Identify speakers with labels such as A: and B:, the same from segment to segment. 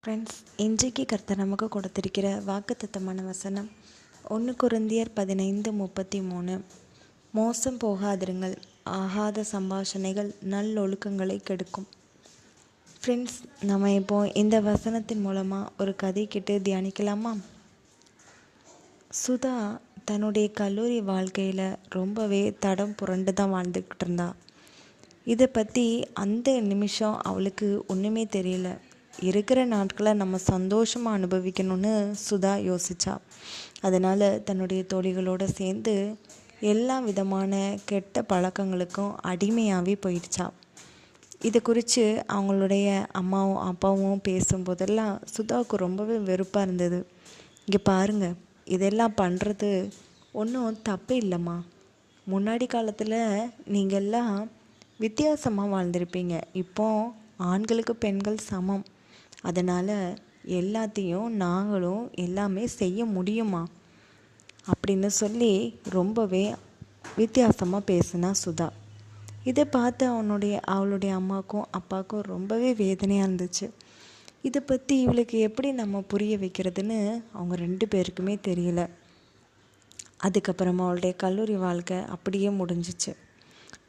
A: Friends, இன்றைக்கு கர்த்தர் நமக்கு கொடுத்திருக்கிற வாக்குத்தத்தமான வசனம் 1 கொரிந்தியர் 15:33. மோசம் போகாதிருங்கள், ஆகாத சம்பாஷணைகள் நல்லொழுக்கங்களை கெடுக்கும். ஃப்ரெண்ட்ஸ், நம்ம இப்போ இந்த வசனத்தின் மூலமாக ஒரு கதை கேட்டு தியானிக்கலாமா? சுதா தன்னுடைய கல்லூரி வாழ்க்கையில் ரொம்பவே தடம் புரண்டு தான் வாழ்ந்துக்கிட்டு இருந்தா. இதை பற்றி அந்த நிமிஷம் அவளுக்கு ஒன்றுமே தெரியல. இருக்கிற நாட்களை நம்ம சந்தோஷமாக அனுபவிக்கணும்னு சுதா யோசித்தா. அதனால் தன்னுடைய தோழிகளோடு சேர்ந்து எல்லா விதமான கெட்ட பழக்கங்களுக்கும் அடிமையாகவே போயிடுச்சா. இதை குறித்து அவங்களுடைய அம்மாவும் அப்பாவும் பேசும்போதெல்லாம் சுதாவுக்கு ரொம்பவே வெறுப்பாக இருந்தது. இங்கே பாருங்கள், இதெல்லாம் பண்ணுறது ஒன்றும் தப்பு இல்லைம்மா. முன்னாடி காலத்தில் நீங்கள்லாம் வித்தியாசமாக வாழ்ந்திருப்பீங்க. இப்போ ஆண்களுக்கு பெண்கள் சமம். அதனால் எல்லாத்தையும் நாங்களும் எல்லாமே செய்ய முடியுமா அப்படின்னு சொல்லி ரொம்பவே வித்தியாசமாக பேசினா சுதா. இதை பார்த்து அவளுடைய அம்மாவுக்கும் அப்பாவுக்கும் ரொம்பவே வேதனையாக இருந்துச்சு. இதை பற்றி இவளுக்கு எப்படி நம்ம புரிய வைக்கிறதுன்னு அவங்க 2 பேருக்குமே தெரியல. அதுக்கப்புறமா அவளுடைய கல்லூரி வாழ்க்கை அப்படியே முடிஞ்சிச்சு.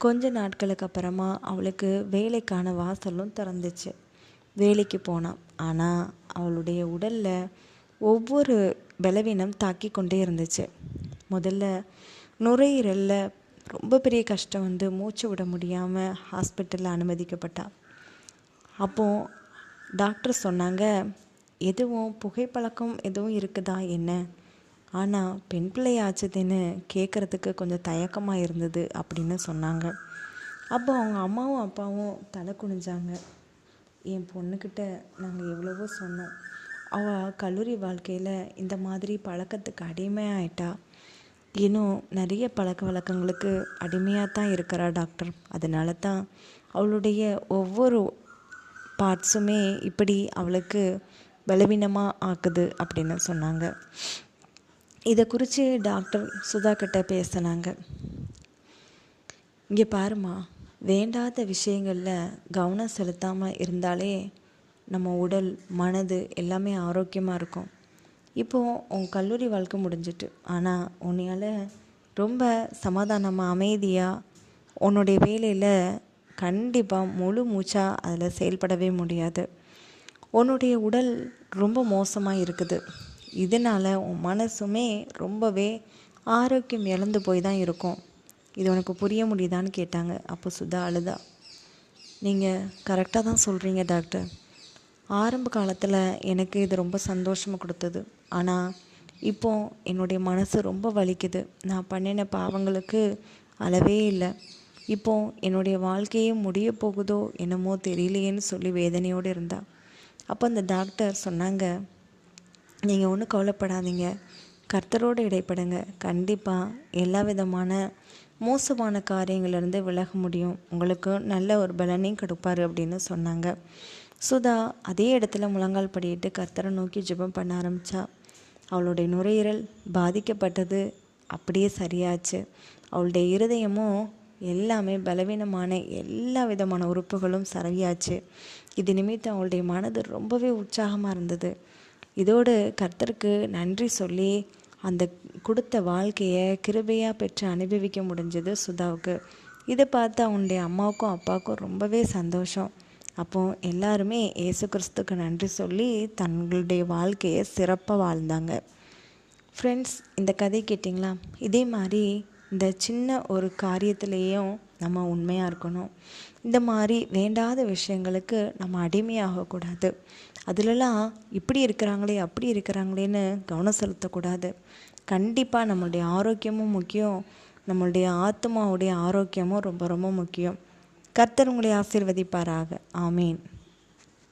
A: கொஞ்ச நாட்களுக்கு அப்புறமா அவளுக்கு வேலைக்கான வாசலும் திறந்துச்சு. வேலைக்கு போனான். ஆனால் அவளுடைய உடலில் ஒவ்வொரு பலவீனம் தாக்கி கொண்டே இருந்துச்சு. முதல்ல நுரையீரலில் ரொம்ப பெரிய கஷ்டம் வந்து மூச்சு விட முடியாமல் ஹாஸ்பிட்டலில் அனுமதிக்கப்பட்டாள். அப்போது டாக்டர் சொன்னாங்க, எதுவும் புகைப்பழக்கம் எதுவும் இருக்குதா என்ன? ஆனால் பெண் பிள்ளையாச்சுதுன்னு கேட்குறதுக்கு கொஞ்சம் தயக்கமாக இருந்தது அப்படின்னு சொன்னாங்க. அப்போ அவங்க அம்மாவும் அப்பாவும் தலை குனிஞ்சாங்க. என் பொண்ணுக்கிட்ட நாங்கள் எவ்வளவோ சொன்னோம். அவள் கல்லூரி வாழ்க்கையில் இந்த மாதிரி பழக்கத்துக்கு அடிமையாயிட்டா. இன்னும் நிறைய பழக்க வழக்கங்களுக்கு அடிமையாக தான் இருக்கிறா டாக்டர். அதனால தான் அவளுடைய ஒவ்வொரு பார்ட்ஸுமே இப்படி அவளுக்கு பலவீனமாக ஆக்குது அப்படின்னு சொன்னாங்க. இதை குறித்து டாக்டர் சுதா கிட்ட பேசினாங்க. இங்கே பாருமா, வேண்டாத விஷயங்களில் கவனம் செலுத்தாமல் இருந்தாலே நம்ம உடல் மனது எல்லாமே ஆரோக்கியமாக இருக்கும். இப்போது உன் கல்லூரி வாழ்க்கை முடிஞ்சிட்டு, ஆனால் உன்னால் ரொம்ப சமாதானமாக அமைதியாக உன்னுடைய வேலையில் கண்டிப்பாக முழு மூச்சாக அதில் செயல்படவே முடியாது. உன்னுடைய உடல் ரொம்ப மோசமாக இருக்குது. இதனால் உன் மனசுமே ரொம்பவே ஆரோக்கியம் இழந்து போய் தான் இருக்கும். இது உனக்கு புரிய முடியுதான்னு கேட்டாங்க. அப்போ சுதா அழுதா. நீங்கள் கரெக்டாக தான் சொல்கிறீங்க டாக்டர். ஆரம்ப காலத்தில் எனக்கு இது ரொம்ப சந்தோஷமாக கொடுத்தது. ஆனால் இப்போது என்னுடைய மனசு ரொம்ப வலிக்குது. நான் பண்ணின பாவங்களுக்கு அளவே இல்லை. இப்போது என்னுடைய வாழ்க்கையே முடிய போகுதோ என்னமோ தெரியலையேன்னு சொல்லி வேதனையோடு இருந்தா. அப்போ அந்த டாக்டர் சொன்னாங்க, நீங்கள் ஒன்றும் கவலைப்படாதீங்க, கர்த்தரோடு இடைப்படுங்க. கண்டிப்பாக எல்லா விதமான மோசமான காரியங்கள்லேருந்து விலக முடியும். உங்களுக்கு நல்ல ஒரு பலனையும் கொடுப்பாரு அப்படின்னு சொன்னாங்க. சுதா அதே இடத்துல முழங்கால் படியிட்டு கர்த்தரை நோக்கி ஜெபம் பண்ண ஆரம்பித்தா. அவளுடைய நுரையீரல் பாதிக்கப்பட்டது அப்படியே சரியாச்சு. அவளுடைய இருதயமும் எல்லாமே பலவீனமான எல்லா விதமான உறுப்புகளும் சரியாச்சு. இது நிமித்தம் அவளுடைய மனது ரொம்பவே உற்சாகமாக இருந்தது. இதோடு கர்த்தருக்கு நன்றி சொல்லி அந்த கொடுத்த வாழ்க்கையை கிருபையாக பெற்று அனுபவிக்க முடிஞ்சது சுதாவுக்கு. இதை பார்த்து அவனுடைய அம்மாவுக்கும் அப்பாவுக்கும் ரொம்பவே சந்தோஷம். அப்போது எல்லாருமே இயேசு கிறிஸ்துக்கு நன்றி சொல்லி தங்களுடைய வாழ்க்கையை சிறப்பாக வாழ்ந்தாங்க. ஃப்ரெண்ட்ஸ், இந்த கதை கேட்டிங்களா? இதே மாதிரி இந்த சின்ன ஒரு காரியத்திலேயும் நம்ம உண்மையாக இருக்கணும். இந்த மாதிரி வேண்டாத விஷயங்களுக்கு நம்ம அடிமையாகக்கூடாது. அதிலலாம் இப்படி இருக்கிறாங்களே அப்படி இருக்கிறாங்களேன்னு கவனம் செலுத்தக்கூடாது. கண்டிப்பாக நம்மளுடைய ஆரோக்கியமும் முக்கியம், நம்மளுடைய ஆத்மாவுடைய ஆரோக்கியமும் ரொம்ப ரொம்ப முக்கியம். கர்த்தர் உங்களை ஆசீர்வதிப்பாராக. ஆமீன்.